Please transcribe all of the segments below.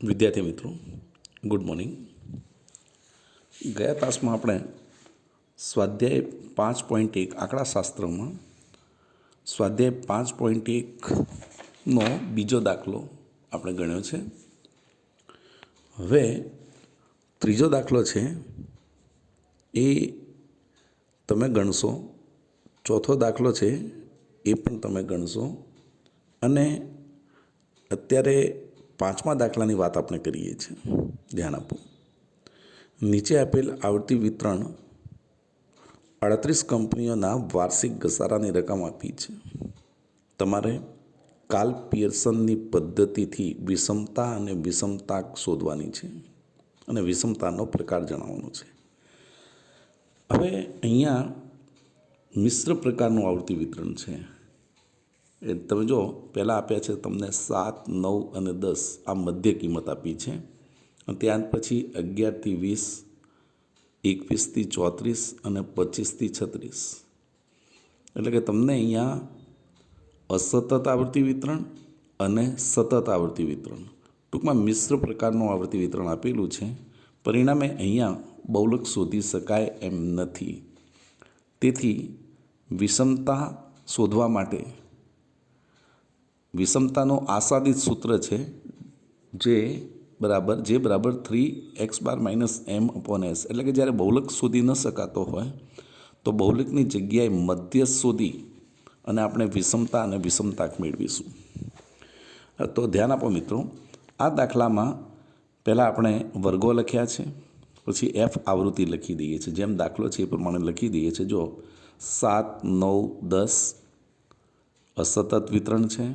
વિદ્યાર્થી મિત્રો, good morning. ગયા તાસમાં આપણે સ્વાધ્યાય 5.1 આંકડાશાસ્ત્રમાં સ્વાધ્યાય 5.1નો બીજો દાખલો આપણે ગણ્યો છે. હવે ત્રીજો દાખલો છે એ તમે ગણશો, ચોથો દાખલો છે એ પણ તમે ગણશો, અને અત્યારે પાંચમા દાખલાની વાત આપણે કરીએ છીએ. ધ્યાન આપો. નીચે આપેલ આવર્તી વિતરણ 38 કંપનીઓના વાર્ષિક ઘસારાની રકમ આપી છે. તમારે કાર્લ પિયર્સનની પદ્ધતિથી વિષમતા અને વિષમતાક શોધવાની છે અને વિષમતાનો પ્રકાર જણાવવાનો છે. હવે અહીંયા મિશ્ર પ્રકારનું આવર્તી વિતરણ છે. એ તમે જો પહેલાં આપ્યા છે તમને 7, 9 અને 10 આ મધ્ય કિંમત આપી છે, અને ત્યાર પછી 11 થી 20, 21 થી 34 અને 25 થી 36. એટલે કે તમને અહીંયા અસતત આવર્તી વિતરણ અને સતત આવર્તી વિતરણ, ટૂંકમાં મિશ્ર પ્રકારનું આવર્તી વિતરણ આપેલું છે. પરિણામે અહીંયા બહુલક શોધી શકાય એમ નથી. તેથી વિષમતા શોધવા માટે વિષમતાનું આસાદિત સૂત્ર છે જે બરાબર 3x બાર માઇનસ m/s. એટલે કે જ્યારે બહુલક શોધી ન શકાતો હોય તો બહુલકની જગ્યાએ મધ્ય શોધી અને આપણે વિષમતા અને વિષમતાક મેળવીશું. તો ધ્યાન આપો મિત્રો, આ દાખલામાં પહેલાં આપણે વર્ગો લખ્યા છે, પછી f આવૃત્તિ લખી દઈએ છીએ. જેમ દાખલો છે એ પ્રમાણે લખી દઈએ છીએ. જો 7, 9, 10 અસતત વિતરણ છે,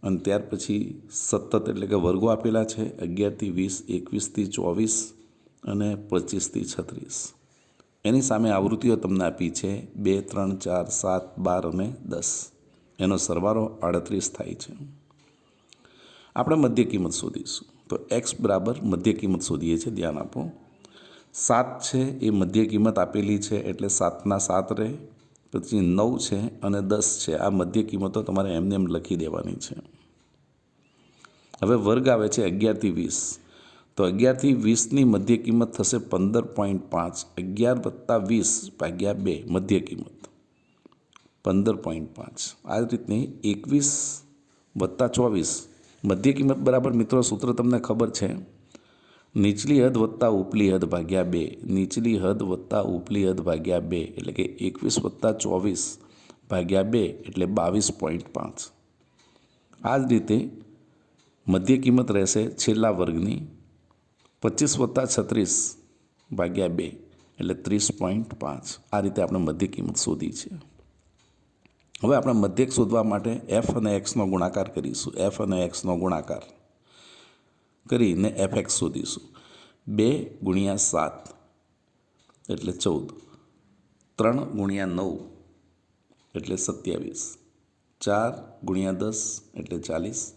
અને ત્યાર પછી સતત એટલે કે વર્ગો આપેલા છે 11 થી 20, 21 થી 24 અને 25 થી 36. એની સામે આવૃત્તિઓ તમને આપી છે 2, 3, 4, 7, 12 અને 10. એનો સરવાળો 38 થાય છે. આપણે મધ્ય કિંમત શોધીશું. તો x બરાબર મધ્ય કિંમત શોધીએ છીએ. ધ્યાન આપો, 7 છે એ મધ્ય કિંમત આપેલી છે એટલે 7ના 7 રહે. પછી 9 છે અને 10 છે, આ મધ્ય કિંમતો તમારે એમને એમ લખી દેવાની છે. હવે વર્ગ આવે છે 11 થી 20. તો 11 થી 20ની મધ્ય કિંમત થશે 15.5. 11 વત્તા 20 ભાગ્યા 2 મધ્ય કિંમત 15.5. આ જ રીતની 21 વત્તા 24 મધ્ય કિંમત બરાબર મિત્રો સૂત્ર તમને ખબર છે, નીચલી હદ વત્તા ઉપલી હદ ભાગ્યા 2. નીચલી હદ વત્તા ઉપલી હદ ભાગ્યા 2 એટલે કે 21 વત્તા 24 ભાગ્યા 2 એટલે 22.5. આ જ રીતે મધ્ય કિંમત રહેશે છેલ્લા વર્ગની 25 વત્તા 36 ભાગ્યા 2 એટલે 30.5. આ રીતે આપણે મધ્ય કિંમત શોધી છે. હવે આપણે મધ્યક શોધવા માટે f અને xનો ગુણાકાર કરીશું. f અને xનો ગુણાકાર કરીને fx શોધીશું. 2 ગુણ્યા 7 એટલે 14, 3 ગુણ્યા 9 એટલે 27, 4 ગુણ્યા 10 એટલે 40,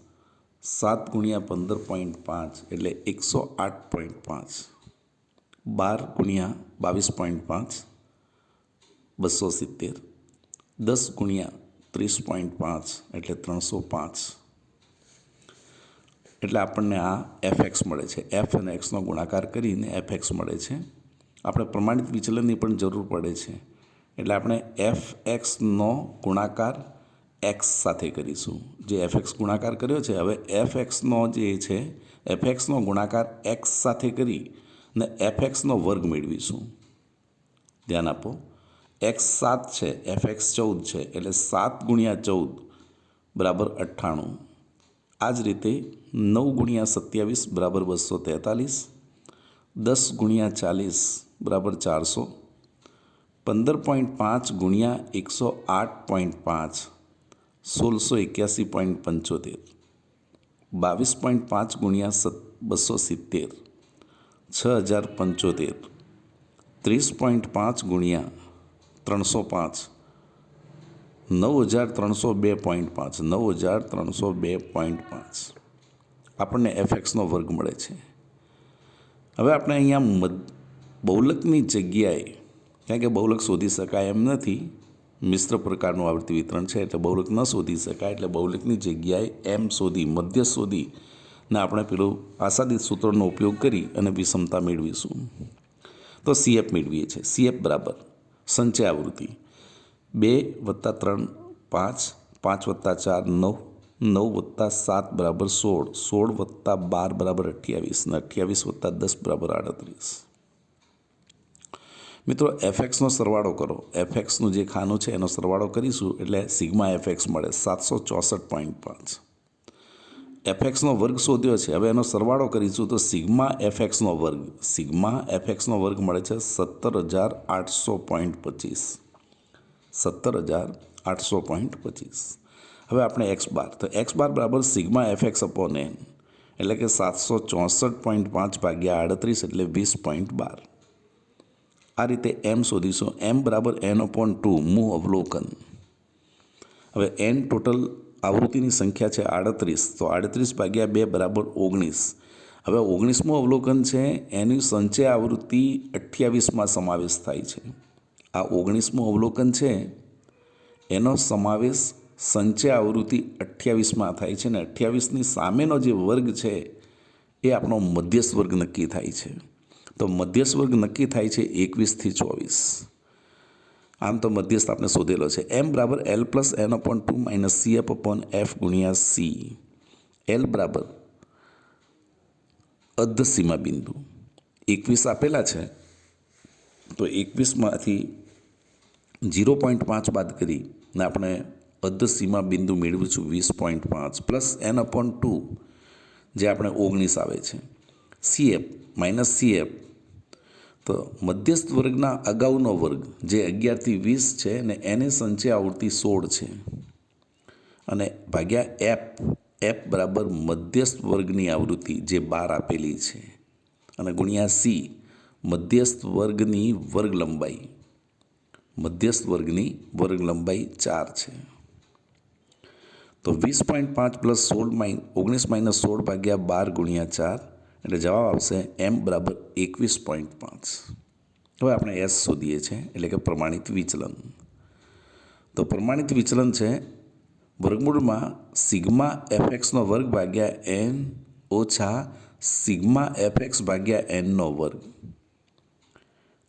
7 ગુણ્યા 15.5 એટલે 108.5, 12 ગુણ્યા 22.5 270, 10 ગુણ્યા 30.5 એટલે 305. એટલે આપણને આ fx મળે છે. f અને xનો ગુણાકાર કરીને fx મળે છે. આપણે પ્રમાણિત વિચલનની પણ જરૂર પડે છે, એટલે આપણે fxનો ગુણાકાર x સાથે કરીશું. જે fx ગુણાકાર કર્યો છે, હવે fxનો જે છે fxનો ગુણાકાર x સાથે કરી ને fxનો વર્ગ મેળવીશું. ધ્યાન આપો, x 7 છે, fx 14 છે, એટલે 7 ગુણ્યા 14 બરાબર 98. આ જ રીતે 9 ગુણ્યા 27 બરાબર 243, 10 ગુણ્યા 40 બરાબર 400, 15.5 ગુણ્યા 108.5 1681.75, 22.5 ગુણ્યા 270 6075, 30.5 ગુણ્યા 305 9302.5 9302.5 આપણને fxનો વર્ગ મળે છે. હવે આપણે અહીંયા બહુલકની જગ્યાએ, કારણ કે બહુલક શોધી શકાય એમ નથી, મિશ્ર પ્રકારનું આવર્તી વિતરણ છે એટલે બહુલક ન શોધી શકાય, એટલે બહુલકની જગ્યાએ m શોધી, મધ્ય શોધી ને આપણે પેલું આસાદિત સૂત્રનો ઉપયોગ કરી અને વિષમતા મેળવીશું. તો CF મેળવીએ છીએ. CF બરાબર સંચય આવૃત્તિ 2 + 3 5, 5 + 4 9, 9 + 7 બરાબર 16, 16 + 12 બરાબર 28 ને 28 + 10 બરાબર 38. મિત્રો એફએક્સનો સરવાળો કરો. એફએક્સનું જે ખાનું છે એનો સરવાળો કરીશું એટલે સિગ્મા એફએક્સ મળે 764.5. એફએક્સનો વર્ગ શોધ્યો છે, હવે એનો સરવાળો કરીશું તો સિગ્મા એફએક્સનો વર્ગ મળે છે 17,800.25. 17,800.25. હવે આપણે એક્સ બાર, તો એક્સ બાર બરાબર સિગ્મા એફએક્સ અપોન એન એટલે કે 764.5 ભાગ્યા 38 એટલે 20.12. આ રીતે એમ શોધીશું. એમ બરાબર n/2 મૂળ અવલોકન. હવે એન ટોટલ આવૃત્તિની સંખ્યા છે 38, તો 38 ભાગ્યા 2 બરાબર 19. હવે 19મું અવલોકન છે એની સંચય આવૃત્તિ 28માં સમાવેશ થાય છે. આ 19મું અવલોકન છે એનો સમાવેશ સંચય આવૃત્તિ 28માં થાય છે ને 28ની સામેનો જે વર્ગ છે એ આપણો મધ્યસ્થ વર્ગ નક્કી થાય છે. તો મધ્યસ્થ વર્ગ નક્કી થાય છે 21 થી 24. આમ તો મધ્યસ્થ આપણે શોધેલો છે. એમ બરાબર L + n/2 - CF/F × C. L બરાબર અર્ધ સીમા બિંદુ 21 આપેલા છે, તો 21માંથી 0.5 બાદ કરીને આપણે અર્ધ સીમા બિંદુ મેળવીશું 20.5 પ્લસ n/2 જે આપણે 19 આવે છે. CF -CF તો મધ્યસ્થ વર્ગના અગાઉનો વર્ગ જે 11 થી 20 છે ને એની સંચય આવૃત્તિ 16 છે અને ભાગ્યા F બરાબર મધ્યસ્થ વર્ગની આવૃત્તિ જે 12 આપેલી છે અને ગુણ્યા C મધ્યસ્થ વર્ગની વર્ગ લંબાઈ 4 છે. તો 20.5 પ્લસ 19 - 16 ભાગ્યા 12 ગુણ્યા 4 એટલે જવાબ આવશે M બરાબર 21.5. હવે આપણે S શોધીએ છીએ એટલે કે પ્રમાણિત વિચલન. તો પ્રમાણિત વિચલન છે વર્ગમૂળમાં સિગ્મા એફએક્સનો વર્ગ ભાગ્યા n ઓછા સિગ્મા એફએક્સ ભાગ્યા nનો વર્ગ.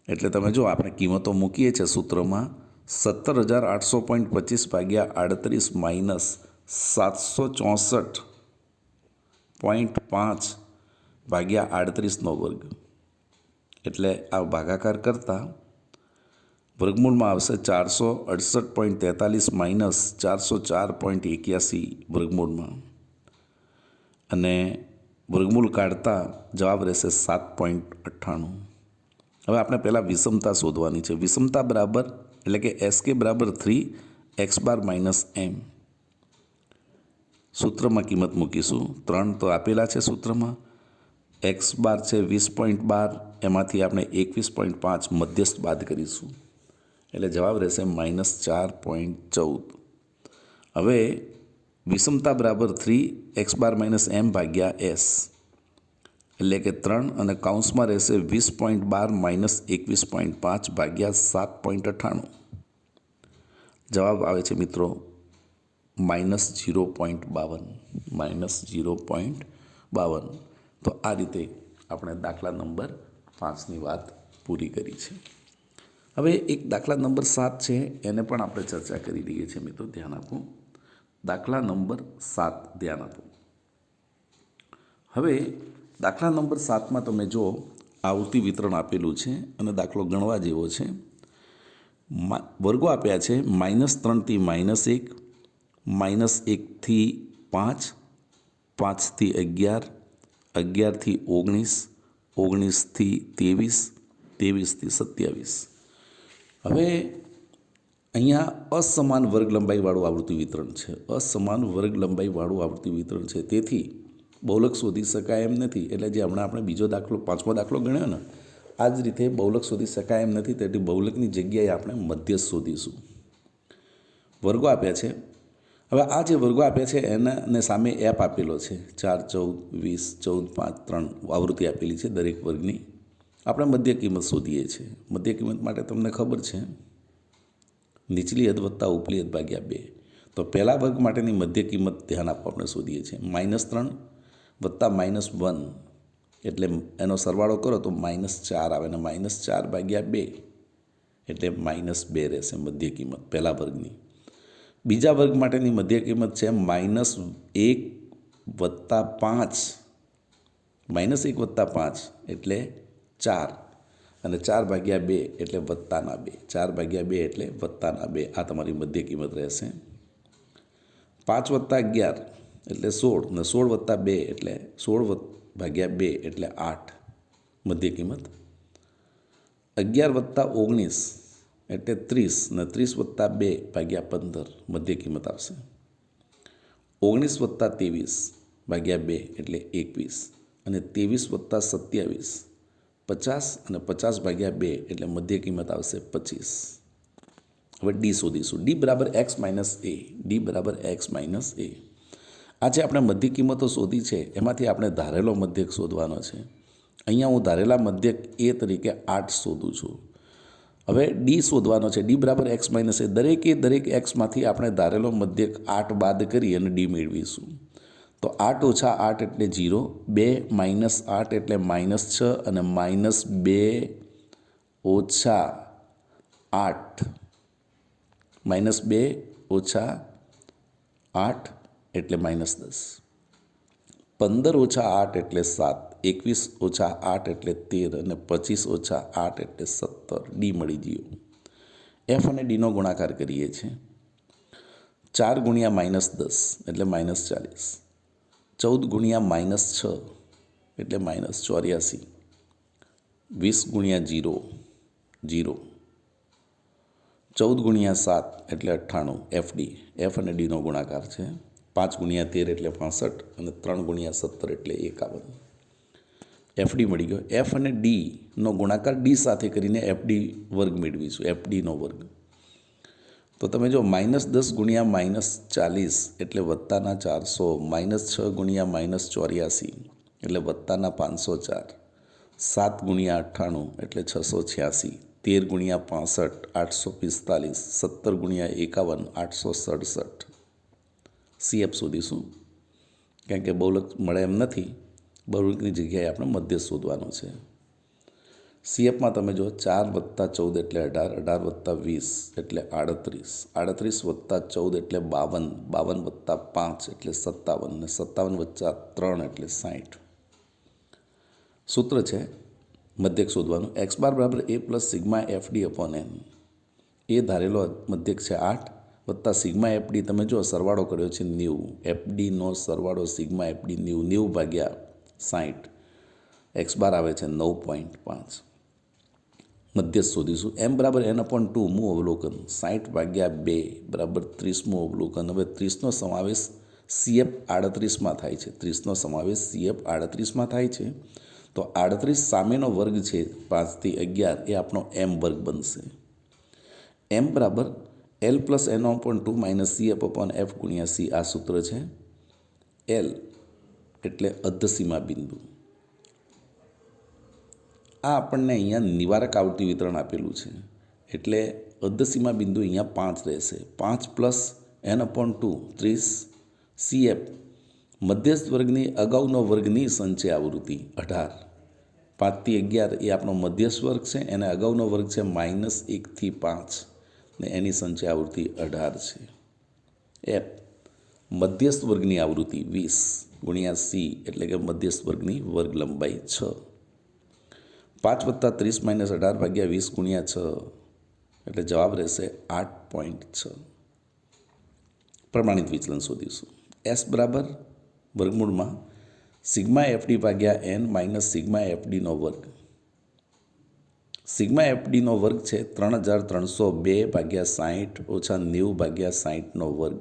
એટલે તમે જો આપણે કિંમતો મૂકીએ છીએ સૂત્રમાં 17,800.25 ભાગ્યા 38 માઇનસ 764.5 ભાગ્યા 38નો વર્ગ. એટલે આ ભાગાકાર કરતાં વર્ગમૂળમાં આવશે 468.43 માઇનસ 404.81 વર્ગમૂળમાં અને વર્ગમૂળ કાઢતા જવાબ રહેશે 7.98. હવે આપણે પહેલાં વિષમતા શોધવાની છે. વિષમતા બરાબર એટલે કે SK બરાબર 3x બાર માઇનસ m. સૂત્રમાં કિંમત મૂકીશું. 3 તો આપેલા છે સૂત્રમાં. x બાર છે 20.12, એમાંથી આપણે 21.5 મધ્યસ્થ બાદ કરીશું એટલે જવાબ રહેશે -4.14. હવે વિષમતા બરાબર 3x બાર માઇનસ m ભાગ્યા s એટલે કે 3 અને કૌંસમાં રહેશે 20.12 માઇનસ 21.5 ભાગ્યા 7.98. જવાબ આવે છે મિત્રો -0.52. તો આ રીતે આપણે દાખલા નંબર 5ની વાત પૂરી કરી છે. હવે એક દાખલા નંબર 7 છે એને પણ આપણે ચર્ચા કરી લઈએ છીએ મિત્રો. ધ્યાન આપો. દાખલા નંબર 7 ધ્યાન આપો. હવે દાખલા નંબર 7માં તમે જો આવૃત્તિ વિતરણ આપેલું છે અને દાખલો ગણવા જેવો છે. વર્ગો આપ્યા છે -3 થી -1, -1 થી 5, 5 થી 11, 11 થી 19, 19 થી 23, 23 થી 27. હવે અહીંયા અસમાન વર્ગ લંબાઈવાળું આવૃત્તિ વિતરણ છે. અસમાન વર્ગ લંબાઈવાળું આવૃત્તિ વિતરણ છે. તેથી બહુલક શોધી શકાય એમ નથી. એટલે જે હમણાં આપણે બીજો દાખલો 5મો દાખલો ગણ્યો ને આ જ રીતે બહુલક શોધી શકાય એમ નથી. તેથી બહુલકની જગ્યાએ આપણે મધ્યસ્થ શોધીશું. વર્ગો આપ્યા છે. હવે આ જે વર્ગો આપ્યા છે એના સામે એપ આપેલો છે 4, 14, 20, 14, 5, 3 આવૃત્તિ આપેલી છે દરેક વર્ગની. આપણે મધ્ય કિંમત શોધીએ છીએ. મધ્ય કિંમત માટે તમને ખબર છે નીચલી હદ વત્તા ઉપલી હદ ભાગ્યા 2. તો પહેલા વર્ગ માટેની મધ્ય કિંમત ધ્યાન આપવા આપણે શોધીએ છીએ. -3 વત્તા -1 એટલે એનો સરવાળો કરો તો -4 આવે, અને -4/2 એટલે -2 રહેશે મધ્ય કિંમત પહેલા વર્ગની. બીજા વર્ગ માટેની મધ્ય કિંમત છે -1 + 5, -1 + 5 એટલે 4, અને 4/2 એટલે વત્તાના 2, 4/2 એટલે વત્તાના 2. આ તમારી મધ્ય કિંમત રહેશે. 5 + 11 એટલે 16, ને 16 + 2 એટલે 16/2 એટલે 8 મધ્ય કિંમત. 11 + 19 એટલે 30, ને 30 + 2/15 મધ્ય કિંમત આવશે. 19 + 23/2 એટલે 21, અને 23 + 27 50, અને 50/2 એટલે મધ્ય કિંમત આવશે 25. હવે ડી શોધીશું. ડી બરાબર x માઇનસ એ. ડી બરાબર x માઇનસ એ. આ જે આપણે મધ્ય કિંમતો શોધી છે એમાંથી આપણે ધારેલો મધ્યક શોધવાનો છે. અહીંયા હું ધારેલા મધ્યક એ તરીકે 8 શોધું છું. હવે ડી શોધવાનો છે. ડી બરાબર x માઇનસ એ. દરેક એક્સમાંથી આપણે ધારેલો મધ્યક 8 બાદ કરી અને ડી મેળવીશું. તો 8 - 8 એટલે 0, 2 - 8 એટલે -6, અને -2 - 8 -2 - 8 એટલે -10. 15 - 8 એટલે 7, 21 - 8 એટલે 13, અને 25 - 8 એટલે 17. ડી મળી ગયું. એફ અને ડીનો ગુણાકાર કરીએ છીએ. 4 × -10 એટલે -40, 14 × -6 એટલે -84, 20 × 0 0, 14 × 7 એટલે 98. એફડી, એફ અને ડીનો ગુણાકાર છે. 5 × 13 એટલે 65, અને 3 × 17 એટલે 51. એફડી મળી ગયો. એફ અને ડીનો ગુણાકાર ડી સાથે કરીને એફડી વર્ગ મેળવીશું. એફડીનો વર્ગ તો તમે જો -10 × -40 એટલે વત્તાના 400, -6 × -84 એટલે વત્તાના 504, 7 × 98 એટલે 686, 13 × 65 845, 17 × 51 867. સીએફ શોધીશું. કારણ કે બહુલક મળે એમ નથી, બહુલકની જગ્યાએ આપણે મધ્ય શોધવાનો છે. સીએફમાં તમે જો 4 + 14 એટલે 18, 18 + 20 એટલે 38, 38 + 14 એટલે 52, 52 + 5 એટલે 57, અને 57 + 3 એટલે 60. સૂત્ર છે મધ્યક શોધવાનું. x બાર બરાબર a + સિગ્મા FD/n. એ ધારેલો મધ્યક છે 8 વત્તા સિગ્મા FD. તમે જો સરવાળો કર્યો છે 90. FDનો સરવાળો સિગ્મા FD 90/60. x બાર આવે છે 9.5. મધ્યક શોધીશું. m બરાબર n/2 મું અવલોકન 60/2 બરાબર 30મું અવલોકન. હવે 30નો સમાવેશ CF 38માં થાય છે. 30નો સમાવેશ CF 38માં થાય છે. તો 38 સામેનો વર્ગ છે 5 થી 11 એ આપણો m વર્ગ બનશે. m બરાબર L + n/2 - CF/F × C. આ સૂત્ર છે. L એટલે અર્ધસીમા બિંદુ. આ આપણને અહીંયા નિવારક આવૃત્તિ વિતરણ આપેલું છે, એટલે અર્ધસીમા બિંદુ અહીંયા 5 રહેશે. 5 + n/2 30 CF મધ્યસ્થ વર્ગની અગાઉનો વર્ગની સંચય આવૃત્તિ 18. 5 થી 11 એ આપણો મધ્યસ્થ વર્ગ છે, એને અગાઉનો વર્ગ છે -1 થી 5, ને એની સંચય આવૃત્તિ 18 છે. એફ મધ્યસ્થ વર્ગની આવૃત્તિ 20 × C એટલે કે મધ્યસ્થ વર્ગની વર્ગ લંબાઈ 6. 5 + 30 - 18/20 × 6 એટલે જવાબ રહેશે 8.6. પ્રમાણિત વિચલન શોધીશું. S બરાબર વર્ગમૂળમાં સિગ્મા FD/n - સિગ્મા FDનો વર્ગ. સિગ્મા FDનો વર્ગ છે 3302/60 - 90/60નો વર્ગ.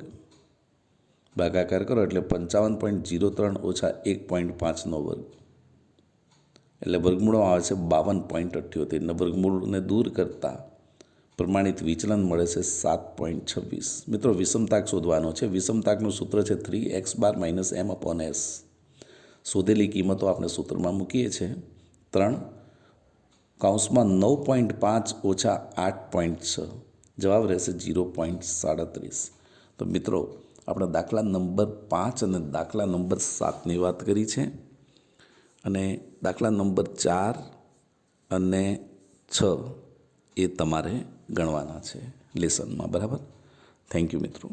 ભાગાકાર કરો એટલે 55.03 - 1.5નો વર્ગ. એટલે વર્ગમૂળો આવે છે 52.78. ને વર્ગમૂળને દૂર કરતાં પ્રમાણિત વિચલન મળે છે 7.26. મિત્રો વિષમતાક શોધવાનો છે. વિષમતાકનું સૂત્ર છે 3x બાર - m/s. શોધેલી કિંમતો આપણે સૂત્રમાં મૂકીએ છીએ. 3 કૌંસમાં 9.5 - 8.6. જવાબ રહેશે 0.37. તો મિત્રો આપણે દાખલા નંબર 5 અને દાખલા નંબર 7ની વાત કરી છે અને દાખલા નંબર 4 અને 6 એ તમારે ગણવાના છે લેસનમાં. બરાબર. થેન્ક યુ મિત્રો.